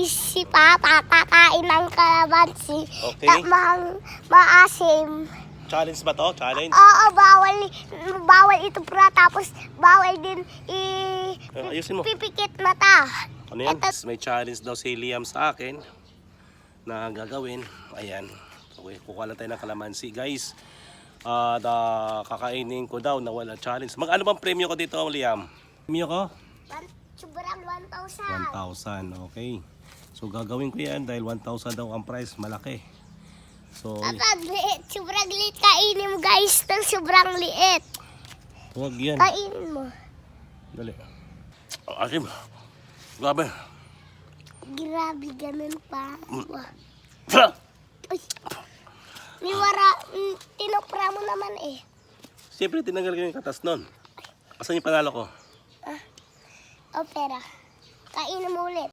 si Papa kakain ng kalamansi. Okay. Maasim. Challenge ba to? Challenge? Oo, bawal ito pra. Tapos bawal din Ayusin mo. pipikit mata. Ano yan? May challenge daw si Liam sa akin na gagawin. Ayan. Okay, kukuha lang tayo ng kalamansi, guys. At kakainin ko daw na wala challenge. Ano bang premyo ko dito, Liam? Premyo ko? Sobrang 1,000. 1,000, okay. So gagawin ko yan dahil 1,000 daw ang price, malaki. So, Papa, liit. Sobrang liit. Kainin mo guys ng sobrang liit. huwag yan. Kainin mo. Dali. Asim. Grabe. Grabe, ganun pa. Sa! Uy. Tinupra mo naman eh. Siyempre, tinanggal ko yung katas nun. Asan yung panalo ko? O pera. Kainin mo ulit.